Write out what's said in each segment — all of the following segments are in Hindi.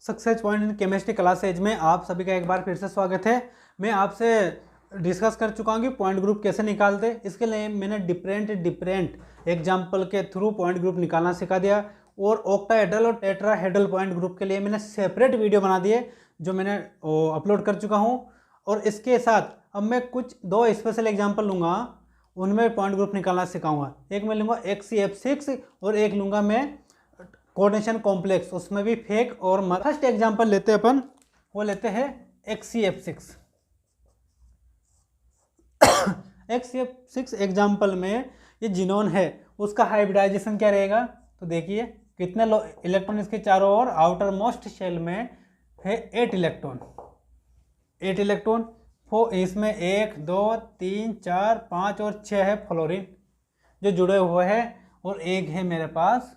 Success point in chemistry classes में आप सभी का एक बार फिर से स्वागत है। मैं आपसे डिस्कस कर चुका हूँ कि पॉइंट ग्रुप कैसे निकालते। इसके लिए मैंने डिफरेंट एग्जाम्पल के थ्रू पॉइंट ग्रुप निकालना सिखा दिया और ऑक्टाहेड्रल और टेट्राहेड्रल पॉइंट ग्रुप के लिए मैंने सेपरेट वीडियो बना दिए जो मैंने अपलोड कर चुका हूँ। और इसके साथ अब मैं कुछ दो स्पेशल एग्जाम्पल लूँगा, उनमें पॉइंट ग्रुप निकालना सिखाऊंगा। एक मैं लूँगा XCF6 और एक लूँगा मैं कोऑर्डिनेशन कॉम्प्लेक्स, उसमें भी फेक और फर्स्ट एग्जांपल लेते हैं अपन, वो लेते हैं XCF6। XCF6 एग्जांपल में ये जिनोन है, उसका हाइब्रिडाइजेशन क्या रहेगा तो देखिए कितने इलेक्ट्रॉन इसके चारों ओर, आउटर मोस्ट शेल में है 8 इलेक्ट्रॉन। इसमें 1 2 3 4 5 और 6 है फ्लोरीन जो जुड़े हुए हैं और एक है मेरे पास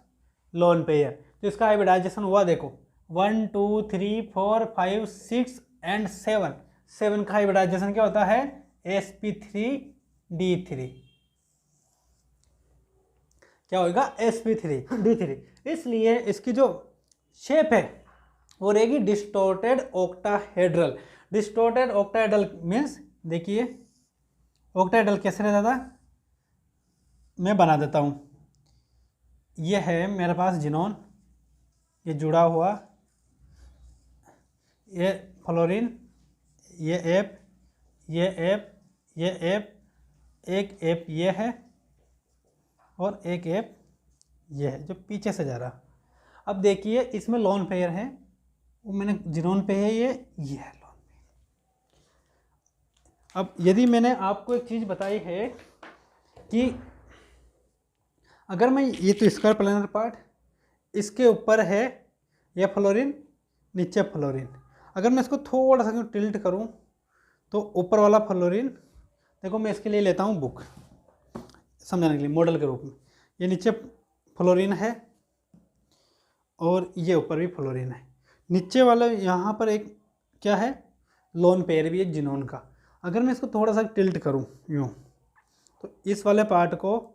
लोन पेयर। तो इसका हाइब्रिडाइजेशन हुआ देखो 1 2 3 4 5 6 एंड 7 का हाइब्रिडाइजेशन क्या होता है sp3d3। क्या होगा sp3d3। इसलिए इसकी जो शेप है वो रहेगी distorted octahedral. Distorted octahedral means देखिए ऑक्टाहेड्रल कैसे रहता था, मैं बना देता हूँ। ये है मेरे पास जिनोन, ये जुड़ा हुआ, ये फ्लोरीन, ये एप, ये एप, ये एप, एक एप ये है और एक एप ये है जो पीछे से जा रहा। अब देखिए इसमें लोन पेयर है, वो मैंने जिनोन पे है, ये है लोन पेयर। अब यदि मैंने आपको एक चीज़ बताई है कि अगर मैं ये तो स्क्वायर प्लेनर पार्ट, इसके ऊपर है यह फ्लोरीन, नीचे फ्लोरीन, अगर मैं इसको थोड़ा सा टिल्ट करूं तो ऊपर वाला फ्लोरीन, देखो मैं इसके लिए लेता हूं बुक समझाने के लिए मॉडल के रूप में। ये नीचे फ्लोरीन है और ये ऊपर भी फ्लोरीन है। नीचे वाला यहाँ पर एक क्या है लोन पेयर भी है जिनोन का। अगर मैं इसको थोड़ा सा टिल्ट करूँ यूँ तो इस वाले पार्ट को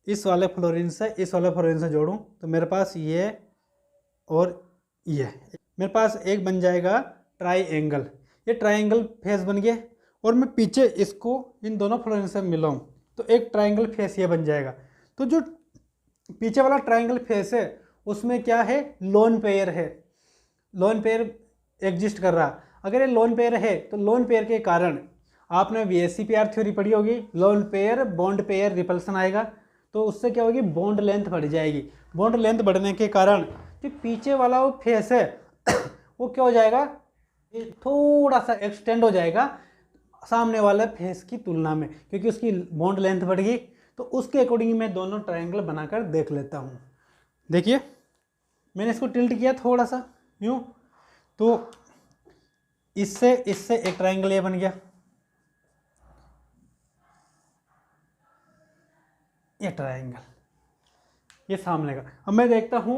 इस वाले फ्लोरीन से इस वाले फ्लोरीन से जोड़ूं तो मेरे पास ये और ये मेरे पास एक बन जाएगा ट्राइएंगल। ये ट्राइएंगल फेस बन गया और मैं पीछे इसको इन दोनों फ्लोरीन से मिलाऊं तो एक ट्राइएंगल फेस ये बन जाएगा। तो जो पीछे वाला ट्राइएंगल फेस है उसमें क्या है लोन पेयर है, लोन पेयर एग्जिस्ट कर रहा। अगर ये लोन पेयर है तो लोन पेयर के कारण आपने VSEPR थ्योरी पढ़ी होगी, lone pair bond pair repulsion आएगा तो उससे क्या होगी बॉन्ड लेंथ बढ़ जाएगी। बॉन्ड लेंथ बढ़ने के कारण जो पीछे वाला वो फेस है वो क्या हो जाएगा थोड़ा सा एक्सटेंड हो जाएगा सामने वाले फेस की तुलना में, क्योंकि उसकी बॉन्ड लेंथ बढ़ गई। तो उसके अकॉर्डिंग मैं दोनों ट्रायंगल बनाकर देख लेता हूँ। देखिए मैंने इसको टिल्ट किया थोड़ा सा यूँ, तो इससे एक ट्रायंगल ये बन गया, ये ट्रायंगल ये सामने का। अब मैं देखता हूँ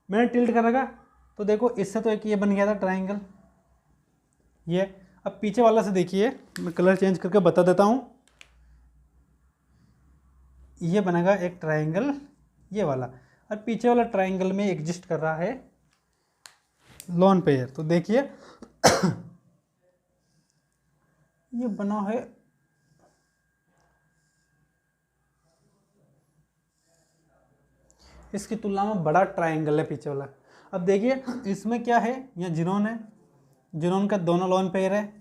मैंने टिल्ट कर रखा तो देखो इससे तो एक ये बन गया था ट्रायंगल ये। अब पीछे वाला से देखिए, मैं कलर चेंज करके बता देता हूँ। ये बनेगा एक ट्रायंगल ये वाला, और पीछे वाला ट्रायंगल में एग्जिस्ट कर रहा है लोन पेयर। तो देखिए ये बना है इसकी तुलना में बड़ा ट्रायंगल है पीछे वाला। अब देखिए इसमें क्या है, यहाँ जिनोन है, जिनोन का दोनों लोन पेयर है,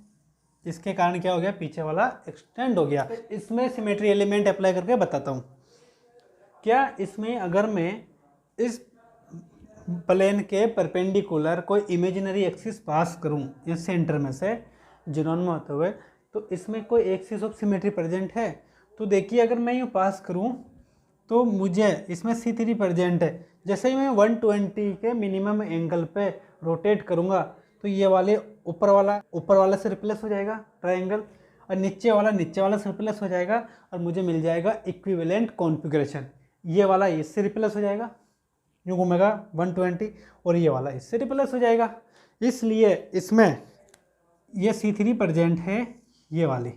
इसके कारण क्या हो गया पीछे वाला एक्सटेंड हो गया। इसमें सिमेट्री एलिमेंट अप्लाई करके बताता हूँ। क्या इसमें अगर मैं इस प्लेन के परपेंडिकुलर कोई इमेजिनरी एक्सिस पास करूँ इस सेंटर में से जिनोन में होते हुए, तो इसमें कोई एक्सिस ऑफ सिमेट्री प्रेजेंट है। तो देखिए अगर मैं यूँ पास करूँ तो मुझे इसमें C3 प्रेजेंट है। जैसे ही मैं 120 के मिनिमम एंगल पे रोटेट करूँगा तो ये वाले ऊपर वाला से रिप्लेस हो जाएगा ट्रायंगल, और नीचे वाला से रिप्लेस हो जाएगा और मुझे मिल जाएगा इक्विवेलेंट कॉन्फ़िगरेशन। ये वाला इससे रिप्लेस हो जाएगा, यूँ घूमेगा 120, और ये वाला इससे रिप्लेस हो जाएगा। इसलिए इसमें ये C3 प्रेजेंट है, ये वाली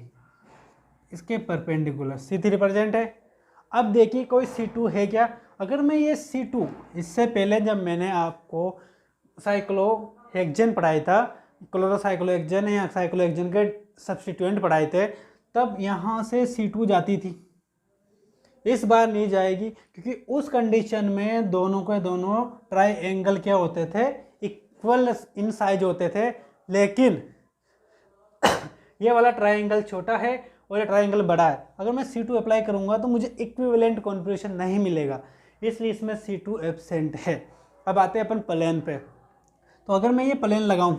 इसके परपेंडिकुलर C3 प्रेजेंट है। अब देखिए कोई C2 है क्या। अगर मैं ये C2 इससे पहले जब मैंने आपको साइक्लोहेक्सेन पढ़ाया था, क्लोरोसाइक्लोहेक्सेन या साइक्लोहेक्सेन के सब्स्टिट्यूएंट पढ़ाए थे, तब यहाँ से C2 जाती थी। इस बार नहीं जाएगी क्योंकि उस कंडीशन में दोनों के दोनों ट्राइएंगल क्या होते थे, इक्वल इन साइज होते थे, लेकिन ये वाला ट्राइएंगल छोटा है और ये ट्राइएंगल बड़ा है। अगर मैं C2 अप्लाई करूंगा तो मुझे इक्विवेलेंट कॉन्फ़िगरेशन नहीं मिलेगा, इसलिए इसमें C2 एब्सेंट है। अब आते हैं अपन प्लेन पे। तो अगर मैं ये प्लेन लगाऊं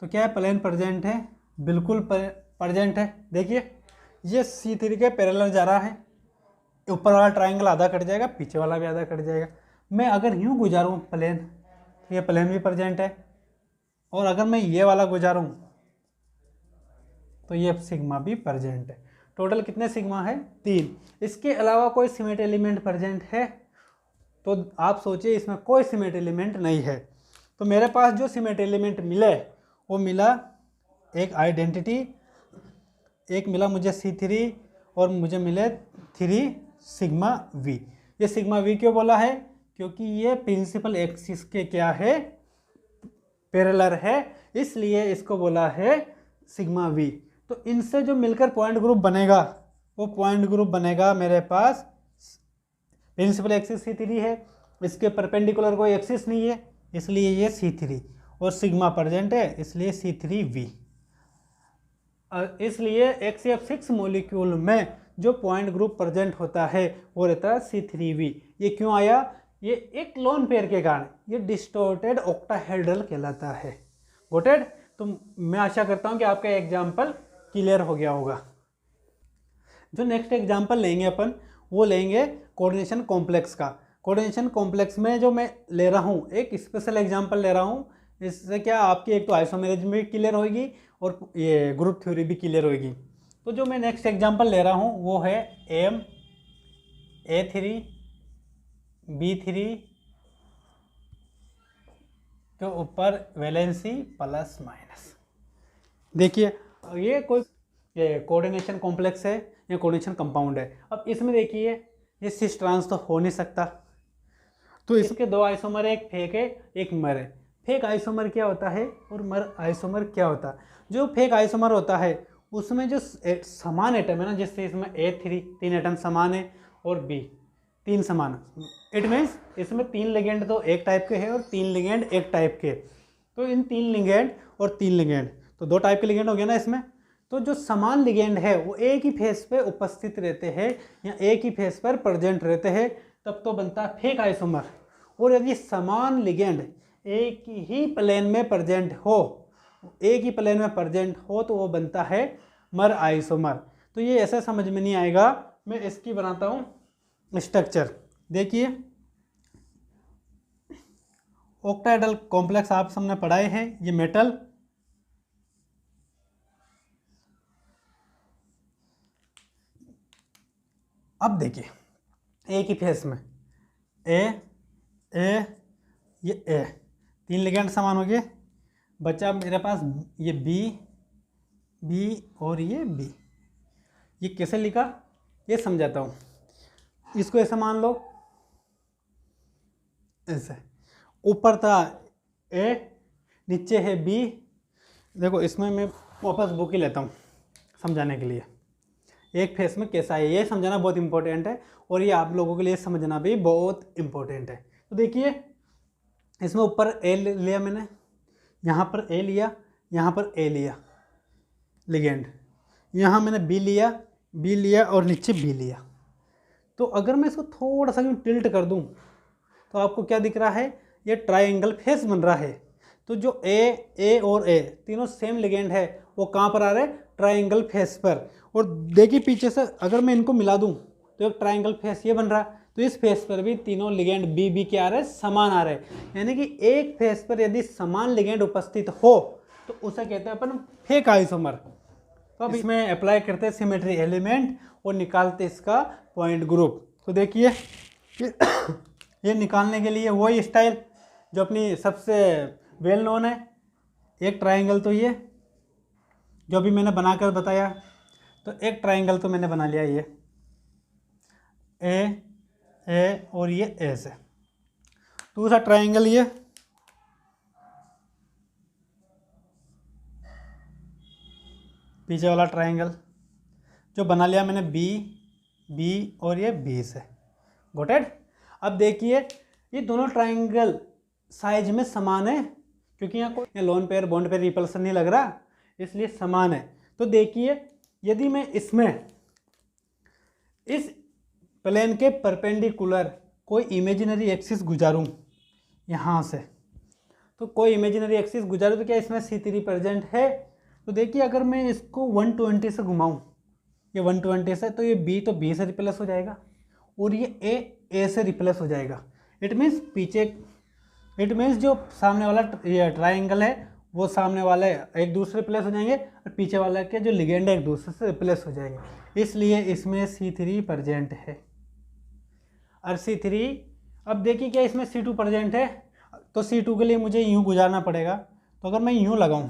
तो क्या है, प्लेन प्रेजेंट है, बिल्कुल प्रेजेंट है। देखिए ये C3 के पैरेलल जा रहा है, ऊपर वाला ट्राइंगल आधा कट जाएगा, पीछे वाला भी आधा कट जाएगा। मैं अगर यूँ गुजारूँ प्लेन तो ये प्लेन भी प्रेजेंट है, और अगर मैं ये वाला गुजारूँ तो ये सिग्मा भी प्रेजेंट है। टोटल कितने सिग्मा है, 3। इसके अलावा कोई सिमेट्री एलिमेंट प्रेजेंट है तो आप सोचिए इसमें कोई सिमेट्री एलिमेंट नहीं है। तो मेरे पास जो सिमेट्री एलिमेंट मिले वो मिला, एक आइडेंटिटी, एक मिला मुझे C3 और मुझे मिले 3 सिग्मा V। ये सिग्मा V क्यों बोला है, क्योंकि ये प्रिंसिपल एक्सिस के क्या है, पैरेलल है, इसलिए इसको बोला है सिग्मा V। तो इनसे जो मिलकर पॉइंट ग्रुप बनेगा वो पॉइंट ग्रुप बनेगा मेरे पास, प्रिंसिपल एक्सिस C3 है, इसके परपेंडिकुलर कोई एक्सिस नहीं है, इसलिए ये C3, और सिग्मा प्रेजेंट है इसलिए C3V। इसलिए HCF6 मॉलिक्यूल में जो पॉइंट ग्रुप प्रेजेंट होता है वो रहता है C3V। ये क्यों आया, ये एक लोन पेयर के कारण, ये डिस्टॉर्टेड ऑक्टाहेड्रल कहलाता है। गोटेड। तो मैं आशा करता हूँ कि आपका एग्जाम्पल क्लियर हो गया होगा। जो नेक्स्ट एग्जाम्पल लेंगे अपन वो लेंगे कोऑर्डिनेशन कॉम्प्लेक्स का। कोऑर्डिनेशन कॉम्प्लेक्स में जो मैं ले रहा हूँ, एक स्पेशल एग्जाम्पल ले रहा हूँ, इससे क्या आपकी एक तो आइसोमेरिज्म भी क्लियर होगी और ये ग्रुप थ्योरी भी क्लियर होगी। तो जो मैं नेक्स्ट एग्जाम्पल ले रहा हूँ वो है A3 B3 के ऊपर वैलेंसी प्लस माइनस। देखिए ये कोई कोऑर्डिनेशन कॉम्प्लेक्स है या कोऑर्डिनेशन कंपाउंड है। अब इसमें देखिए ये सिस ट्रांस तो हो नहीं सकता, तो इसके 2 आइसोमर है, एक फेक है एक मर है। फेक आइसोमर क्या होता है और मर आइसोमर क्या होता है। जो फेक आइसोमर होता है उसमें जो समान एटम है ना, जैसे इसमें A3 3 एटम समान है और B 3 समान, इट मीन्स इसमें 3 लिगेंड तो एक टाइप के हैं और 3 लिगेंड एक टाइप के। तो इन 3 लिगेंड और 3 लिगेंड तो 2 टाइप के लिगेंड हो गया ना इसमें। तो जो समान लिगेंड है वो एक ही फेस पे उपस्थित रहते हैं या एक ही फेस पर प्रेजेंट रहते हैं, तब तो बनता है फेक आइसोमर। और यदि समान लिगेंड एक ही प्लेन में प्रेजेंट हो, एक ही प्लेन में प्रेजेंट हो तो वो बनता है मर आइसोमर। तो ये ऐसा समझ में नहीं आएगा, मैं इसकी बनाता हूँ स्ट्रक्चर। देखिए ऑक्टाहेड्रल कॉम्प्लेक्स आप सबने पढ़ाए हैं, ये मेटल, अब देखिए एक ही फेस में ए ये ए 3 लिगेंड समान हो गए, बचा मेरे पास ये बी और ये बी। ये कैसे लिखा ये समझाता हूँ। इसको ऐसा मान लो, ऐसे ऊपर था ए नीचे है बी। देखो इसमें मैं वापस बुक ही लेता हूँ समझाने के लिए, एक फेस में कैसा है ये समझाना बहुत इंपॉर्टेंट है और ये आप लोगों के लिए समझना भी बहुत इंपॉर्टेंट है। तो देखिए इसमें ऊपर ए लिया मैंने, यहाँ पर ए लिया, यहाँ पर ए लिया लिगेंड, यहाँ मैंने बी लिया और नीचे बी लिया। तो अगर मैं इसको थोड़ा सा टिल्ट कर दूँ तो आपको क्या दिख रहा है, ये ट्राइंगल फेस बन रहा है। तो जो ए और ए तीनों सेम लिगेंड है वो कहाँ पर आ रहे हैं, ट्राइंगल फेस पर। और देखिए पीछे से अगर मैं इनको मिला दूँ तो एक ट्राइंगल फेस ये बन रहा है। तो इस फेस पर भी तीनों लिगेंड बी क्या आ रहे हैं, समान आ रहे हैं। यानी कि एक फेस पर यदि समान लिगेंड उपस्थित हो तो उसे कहते हैं अपन फेक आइसोमर। तो अब इसमें अप्लाई करते हैं सिमेट्री एलिमेंट और निकालते इसका पॉइंट ग्रुप। तो देखिए ये निकालने के लिए वही स्टाइल जो अपनी सबसे वेल नोन है, एक ट्राइंगल तो ये जो अभी मैंने बनाकर बताया, तो एक ट्राइंगल तो मैंने बना लिया ये ए और ये ए से। दूसरा ट्राइंगल ये पीछे वाला ट्रायंगल जो बना लिया मैंने बी बी और ये बी से। Got it. अब देखिए ये दोनों ट्रायंगल साइज में समान है, क्योंकि यहाँ कोई lone pair bond pair repulsion नहीं लग रहा, इसलिए समान है। तो देखिए यदि मैं इसमें इस प्लेन के परपेंडिकुलर कोई इमेजिनरी एक्सिस गुजारूं यहाँ से, तो कोई इमेजिनरी एक्सिस गुजारूं तो क्या इसमें C3 प्रेजेंट है? तो देखिए अगर मैं इसको 120 से घुमाऊं, ये 120 से, तो ये B तो B से रिप्लेस हो जाएगा और ये A से रिप्लेस हो जाएगा। इट मीन्स जो सामने वाला ये ट्राइंगल है वो सामने वाले एक दूसरे रिप्लेस हो जाएंगे और पीछे वाला के जो लिगेंड है एक दूसरे से रिप्लेस हो जाएंगे, इसलिए इसमें C3 प्रेजेंट है। और C3, अब देखिए क्या इसमें C2 प्रेजेंट है, तो C2 के लिए मुझे यूँ गुजारना पड़ेगा। तो अगर मैं यूँ लगाऊँ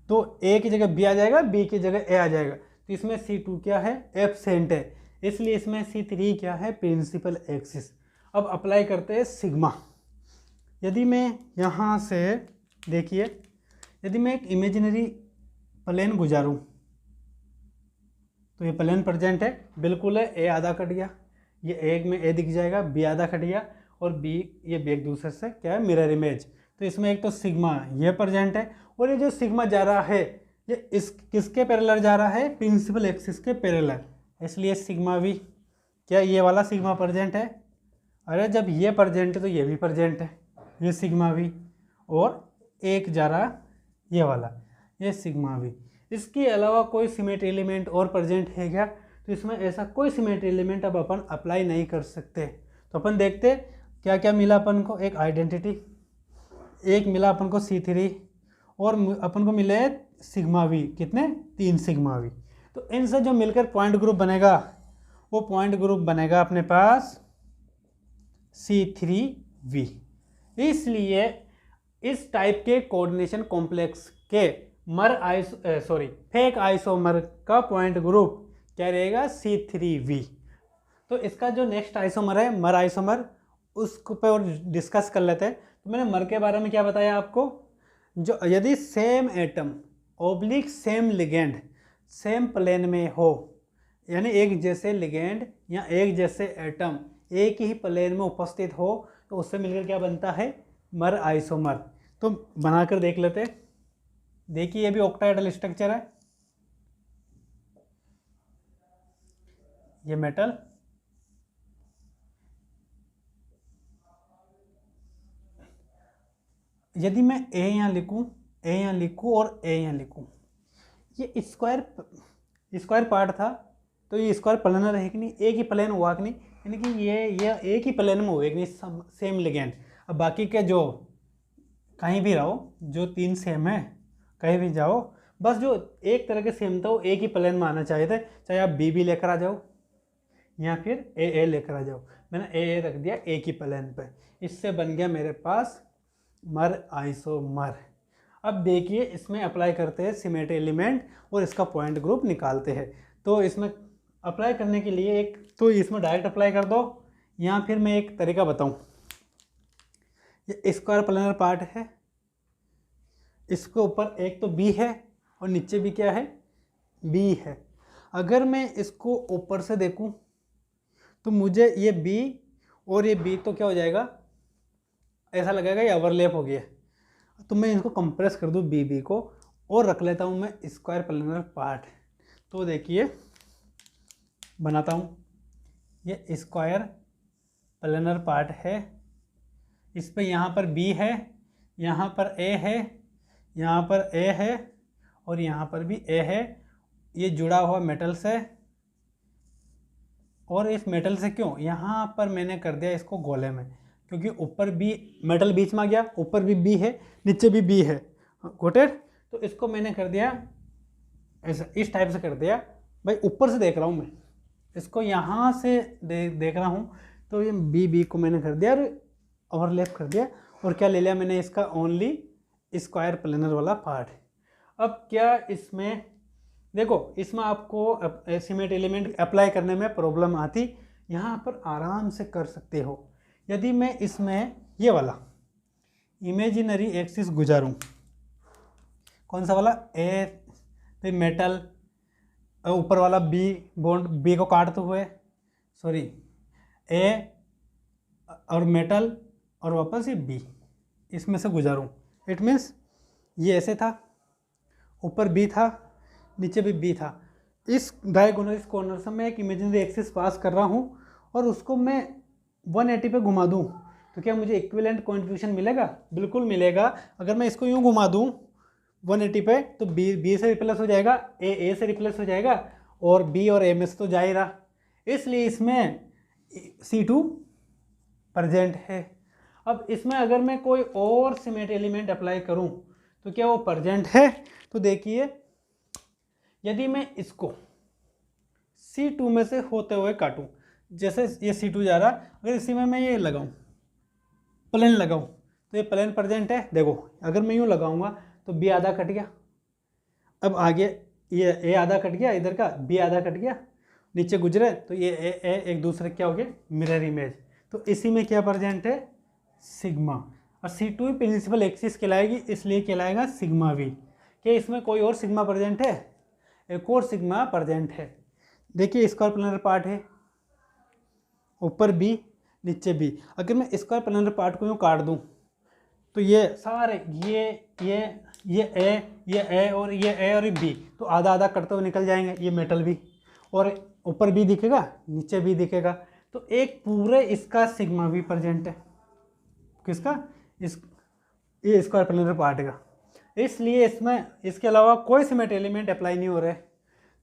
तो A की जगह B आ जाएगा, B की जगह A आ जाएगा, तो इसमें C2 क्या है? एब्सेंट है, इसलिए इसमें C3 क्या है? Principal axis. अब अप्लाई करते हैं सिग्मा। यदि मैं यहाँ से देखिए, यदि मैं एक इमेजिनरी प्लेन गुजारूँ तो ये प्लेन प्रेजेंट है, बिल्कुल है। A आधा कट गया, ये एक में A दिख जाएगा, B आधा कट गया और B ये B एक दूसरे से क्या है? Mirror image. तो इसमें एक तो सिग्मा ये प्रेजेंट है और ये जो सिग्मा जा रहा है ये इस किसके पैरेलल जा रहा है? प्रिंसिपल एक्सिस के पैरेलल, इसलिए सिग्मा भी क्या ये वाला सिग्मा प्रेजेंट है। अरे जब ये प्रेजेंट है तो ये भी प्रेजेंट है, ये सिग्मा भी, और एक जा रहा ये वाला, ये सिग्मा भी। इसके अलावा कोई सिमेट्री एलिमेंट और प्रेजेंट है क्या? तो इसमें ऐसा कोई सिमेट्री एलिमेंट अब अपन अप्लाई नहीं कर सकते। तो अपन देखते क्या क्या मिला अपन को। एक आइडेंटिटी, एक मिला अपन को C3 और अपन को मिले सिग्मा वी, कितने? 3 सिग्मा वी। तो इनसे जो मिलकर पॉइंट ग्रुप बनेगा वो पॉइंट ग्रुप बनेगा अपने पास C3V। इसलिए इस टाइप के कोऑर्डिनेशन कॉम्प्लेक्स के फेक आइसोमर का पॉइंट ग्रुप क्या रहेगा? C3V। तो इसका जो नेक्स्ट आइसोमर है मर आइसोमर, उसको पे और डिस्कस कर लेते हैं। तो मैंने मर के बारे में क्या बताया आपको? जो यदि same atom oblique same ligand same plane में हो, यानी एक जैसे लिगेंड या एक जैसे एटम एक ही प्लेन में उपस्थित हो, तो उससे मिलकर क्या बनता है? मर आइसोमर। तो बनाकर देख लेते हैं। देखिए ये भी ऑक्टाहेड्रल स्ट्रक्चर है, ये मेटल, यदि मैं A यहाँ लिखूँ, A यहाँ लिखूँ और A यहाँ लिखूँ, ये स्क्वायर पार्ट था, तो ये स्क्वायर प्लेनर है कि नहीं? एक ही प्लेन हुआ कि नहीं? यानी कि ये एक ही प्लेन में हुए कि नहीं? Same ligand. अब बाकी के जो कहीं भी रहो, जो 3 सेम है कहीं भी जाओ, बस जो एक तरह के सेम था वो एक ही प्लेन में आना चाहिए थे। चाहे आप B भी लेकर आ जाओ या फिर A लेकर आ जाओ, मैंने A रख दिया एक ही प्लेन पे, इससे बन गया मेरे पास मर आइसोमर। अब देखिए इसमें अप्लाई करते हैं सिमेट्री एलिमेंट और इसका पॉइंट ग्रुप निकालते हैं। तो इसमें अप्लाई करने के लिए एक तो इसमें डायरेक्ट अप्लाई कर दो, या फिर मैं एक तरीका बताऊं। ये स्क्वायर प्लेनर पार्ट है, इसके ऊपर एक तो B है और नीचे भी क्या है? B है। अगर मैं इसको ऊपर से देखूं तो मुझे ये B और ये B तो क्या हो जाएगा? ऐसा लगेगा ये ओवरलैप हो गया। तो मैं इसको कंप्रेस कर दूं B को और रख लेता हूं मैं स्क्वायर प्लेनर पार्ट। तो देखिए बनाता हूं, ये स्क्वायर प्लेनर पार्ट है, इस पे यहाँ पर B है, यहाँ पर A है, यहाँ पर A है और यहाँ पर भी A है। ये जुड़ा हुआ मेटल से, और इस मेटल से क्यों यहाँ पर मैंने कर दिया इसको गोले में, क्योंकि ऊपर भी मेटल बीच में आ गया, ऊपर भी B है नीचे भी B है। गोटेड। तो इसको मैंने कर दिया ऐसा, इस टाइप से कर दिया। भाई ऊपर से देख रहा हूँ मैं इसको, यहाँ से देख रहा हूँ, तो ये B को मैंने कर दिया और ओवरलैप कर दिया, और क्या ले लिया मैंने? इसका ओनली स्क्वायर प्लेनर वाला पार्ट। अब क्या इसमें देखो, इसमें आपको सिमेट्री एलिमेंट अप्लाई करने में प्रॉब्लम आती, यहाँ पर आराम से कर सकते हो। यदि मैं इसमें ये वाला इमेजिनरी एक्सिस गुजारूँ, कौन सा वाला? A, फिर मेटल, ऊपर वाला बी बॉन्ड, बी को काटते हुए सॉरी ए और मेटल और वापस ये बी, इसमें से गुजारूँ। इट मीन्स ये ऐसे था, ऊपर बी था, नीचे भी बी था। इस डायगोनल इस कॉर्नर से मैं एक इमेजिनरी एक्सिस पास कर रहा हूँ और उसको मैं 180 पे घुमा दूँ तो क्या मुझे इक्विवेलेंट कंट्रीब्यूशन मिलेगा? बिल्कुल मिलेगा। अगर मैं इसको यूँ घुमा दूँ 180 पे तो बी से रिप्लेस हो जाएगा, ए से रिप्लेस हो जाएगा और बी और ए में से तो जा ही रहा, इसलिए इसमें C2 प्रेजेंट है। अब इसमें अगर मैं कोई और सिमेट्री एलिमेंट अप्लाई करूं तो क्या वो प्रेजेंट है? तो देखिए, यदि मैं इसको C2 में से होते हुए काटूं, जैसे ये C2 जा रहा, अगर इसी में मैं ये लगाऊं, प्लेन लगाऊं, तो ये प्लेन प्रेजेंट है। देखो अगर मैं यूँ लगाऊंगा तो बी आधा कट गया, अब आगे ये ए आधा कट गया, इधर का बी आधा कट गया, नीचे गुजरे तो ये ए एक दूसरे क्या हो गया, मिरर इमेज। तो इसी में क्या प्रेजेंट है? सिग्मा। और C2 प्रिंसिपल एक्सिस कहलाएगी, इसलिए कहलाएगा सिग्मा वी। क्या इसमें कोई और सिग्मा प्रेजेंट है? एक और सिग्मा प्रेजेंट है। देखिए स्क्वायर प्लेनर पार्ट है, ऊपर बी नीचे बी। अगर मैं स्क्वायर प्लेनर पार्ट को यूँ काट दूँ तो ये सारे ये ए और ये बी तो आधा आधा कटते हुए निकल जाएंगे, ये मेटल भी, और ऊपर भी दिखेगा नीचे भी दिखेगा। तो एक पूरे इसका सिग्मा भी प्रेजेंट है, किसका? ये स्क्वायर प्लेनर पार्ट का। इसलिए इसमें इसके अलावा कोई सिमेट्री एलिमेंट अप्लाई नहीं हो रहा है।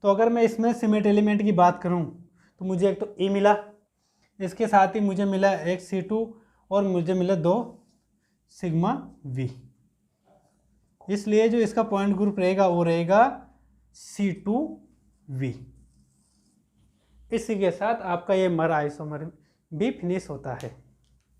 तो अगर मैं इसमें सिमेट्री एलिमेंट की बात करूं तो मुझे एक तो ए मिला, इसके साथ ही मुझे मिला एक C2 और मुझे मिला 2 सिग्मा वी। इसलिए जो इसका पॉइंट ग्रुप रहेगा वो रहेगा C2V। इसी के साथ आपका ये मर आइसोमर भी फिनिश होता है।